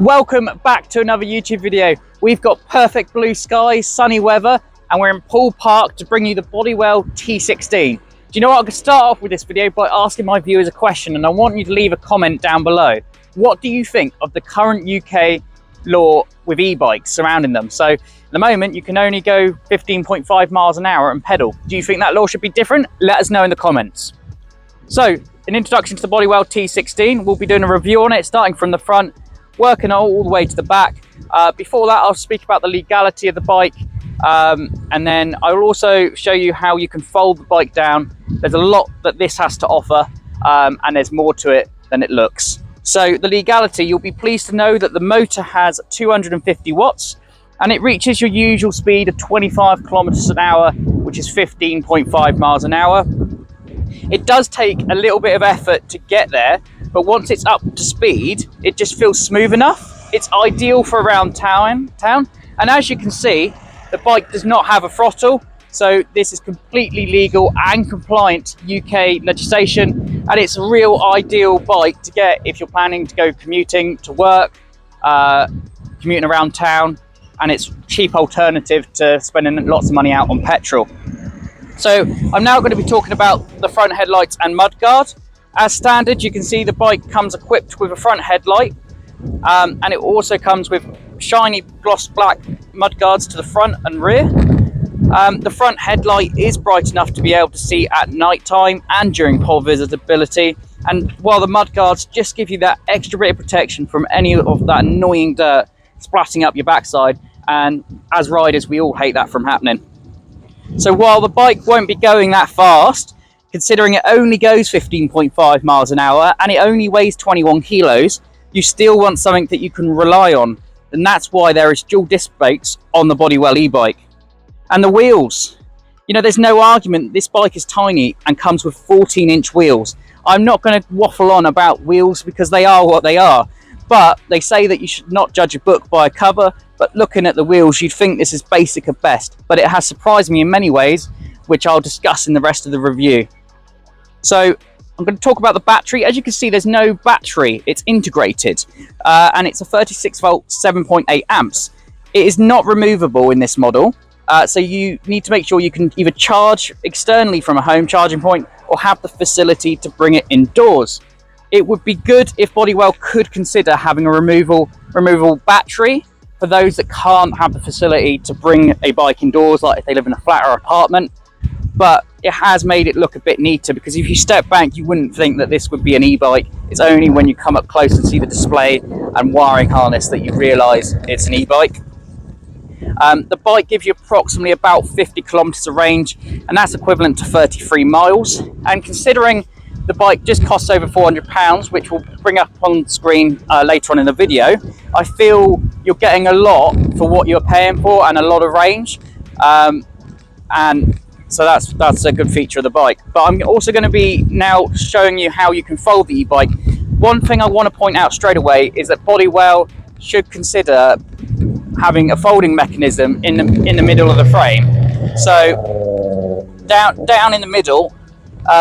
Welcome back to another YouTube video. We've got perfect blue skies, sunny weather, and we're in Poole Park to bring you the Bodywel T16. Do you know what? I'm going to start off with this video by asking my viewers a question, and I want you to leave a comment down below. What do you think of the current UK law with e-bikes surrounding them? So at the moment, you can only go 15.5 miles an hour and pedal. Do you think that law should be different? Let us know in the comments. So, an introduction to the Bodywel T16. We'll be doing a review on it, starting from the front, working all the way to the back. Before that, I'll speak about the legality of the bike, and then I will also show you how you can fold the bike down. There's a lot that this has to offer, and there's more to it than it looks. So the legality, you'll be pleased to know that the motor has 250 watts and it reaches your usual speed of 25 kilometers an hour, which is 15.5 miles an hour. It does take a little bit of effort to get there, but once it's up to speed, it just feels smooth enough. It's ideal for around town. And as you can see, the bike does not have a throttle. So this is completely legal and compliant UK legislation. And it's a real ideal bike to get if you're planning to go commuting to work, commuting around town. And it's a cheap alternative to spending lots of money out on petrol. So I'm now going to be talking about the front headlights and mudguard. As standard, you can see the bike comes equipped with a front headlight, and it also comes with shiny gloss black mudguards to the front and rear. The front headlight is bright enough to be able to see at night time and during poor visibility, and while the mudguards just give you that extra bit of protection from any of that annoying dirt splatting up your backside, and as riders we all hate that from happening. So while the bike won't be going that fast, considering it only goes 15.5 miles an hour and it only weighs 21 kilos, you still want something that you can rely on. And that's why there is dual disc brakes on the Bodywel E-Bike. And the wheels. You know, there's no argument this bike is tiny and comes with 14-inch wheels. I'm not going to waffle on about wheels because they are what they are. But they say that you should not judge a book by a cover, but looking at the wheels, you'd think this is basic at best. But it has surprised me in many ways, which I'll discuss in the rest of the review. So I'm going to talk about the battery. As you can see, there's no battery. It's integrated, and it's a 36 volt, 7.8 amps. It is not removable in this model. So you need to make sure you can either charge externally from a home charging point or have the facility to bring it indoors. It would be good if Bodywel could consider having a removable battery for those that can't have the facility to bring a bike indoors, like if they live in a flat or apartment. But it has made it look a bit neater, because if you step back, you wouldn't think that this would be an e-bike. It's only when you come up close and see the display and wiring harness that you realise it's an e-bike. The bike gives you approximately about 50 kilometers of range, and that's equivalent to 33 miles. And considering the bike just costs over £400, which we'll bring up on screen later on in the video, I feel you're getting a lot for what you're paying for and a lot of range. And so that's a good feature of the bike. But I'm also going to be now showing you how you can fold the e-bike. One thing I want to point out straight away is that Bodywel should consider having a folding mechanism in the middle of the frame. So down in the middle,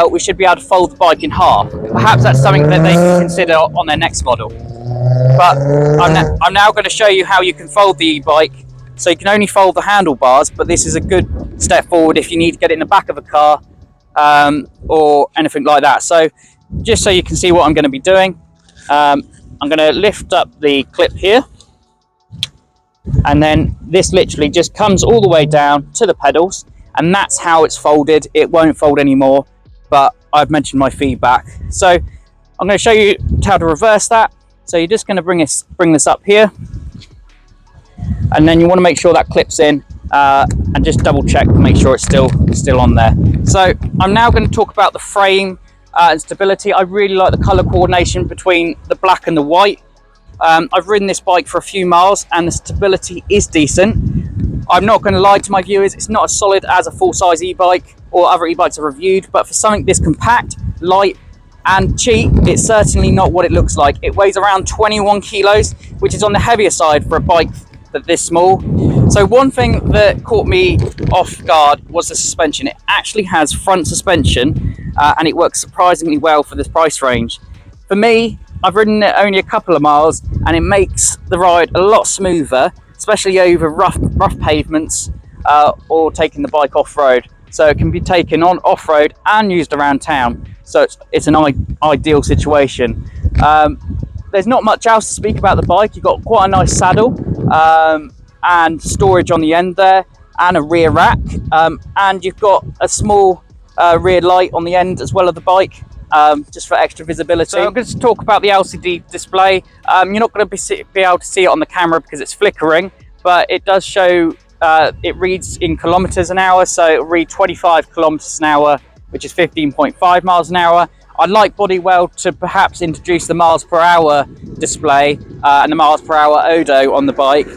we should be able to fold the bike in half. Perhaps that's something that they can consider on their next model. But I'm now going to show you how you can fold the e-bike. So you can only fold the handlebars, but this is a good step forward if you need to get it in the back of a car, or anything like that. So just so you can see what I'm going to be doing, I'm going to lift up the clip here, and then this literally just comes all the way down to the pedals, and that's how it's folded. It won't fold anymore, but I've mentioned my feedback. So I'm going to show you how to reverse that. So you're just going to bring this up here, and then you want to make sure that clips in, and just double check to make sure it's still on there. So I'm now going to talk about the frame and stability. I really like the color coordination between the black and the white. I've ridden this bike for a few miles and the stability is decent. I'm not going to lie to my viewers, it's not as solid as a full-size e-bike or other e-bikes I've reviewed, but for something this compact, light and cheap, it's certainly not what it looks like. It weighs around 21 kilos, which is on the heavier side for a bike that this small. So one thing that caught me off guard was the suspension. It actually has front suspension, and it works surprisingly well for this price range. For me, I've ridden it only a couple of miles, and it makes the ride a lot smoother, especially over rough pavements or taking the bike off-road. So it can be taken on off-road and used around town. So it's an ideal situation. There's not much else to speak about the bike. You've got quite a nice saddle and storage on the end there, and a rear rack, and you've got a small rear light on the end as well of the bike, just for extra visibility. So I'm going to talk about the LCD display. You're not going to be able to see it on the camera because it's flickering, but it does show, it reads in kilometers an hour, so it'll read 25 kilometers an hour, which is 15.5 miles an hour. I'd like Bodywel to perhaps introduce the miles per hour display and the miles per hour odo on the bike,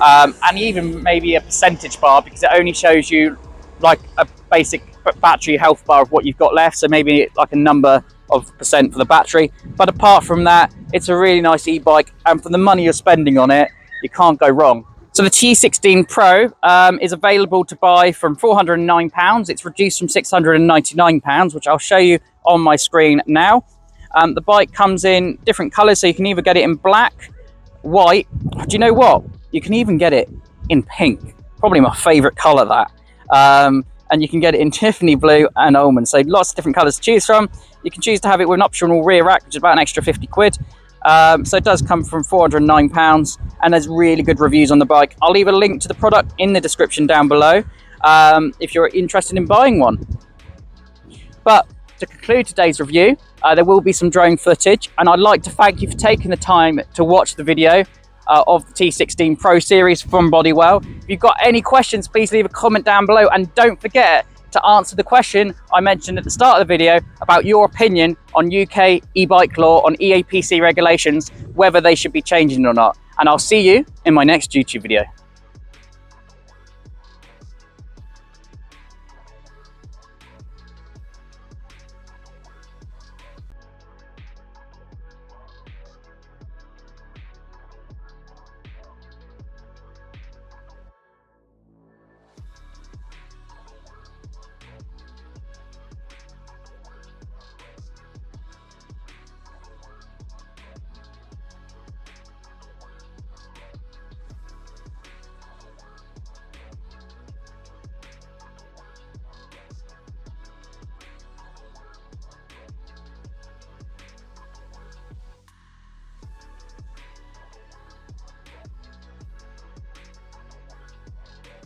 and even maybe a percentage bar, because it only shows you like a basic battery health bar of what you've got left, so maybe like a number of percent for the battery. But apart from that, it's a really nice e-bike, and for the money you're spending on it, you can't go wrong. So the T16 Pro is available to buy from £409. It's reduced from £699, which I'll show you on my screen now. The bike comes in different colours, so you can either get it in black, white. Do you know what? You can even get it in pink. Probably my favourite colour, that. And you can get it in Tiffany blue and almond. So lots of different colours to choose from. You can choose to have it with an optional rear rack, which is about an extra 50 quid. So it does come from £409, and there's really good reviews on the bike. I'll leave a link to the product in the description down below if you're interested in buying one. But to conclude today's review, there will be some drone footage, and I'd like to thank you for taking the time to watch the video of the T16 Pro series from Bodywel. If you've got any questions, please leave a comment down below, and don't forget to answer the question I mentioned at the start of the video about your opinion on UK e-bike law, on EAPC regulations, whether they should be changing or not. And I'll see you in my next YouTube video.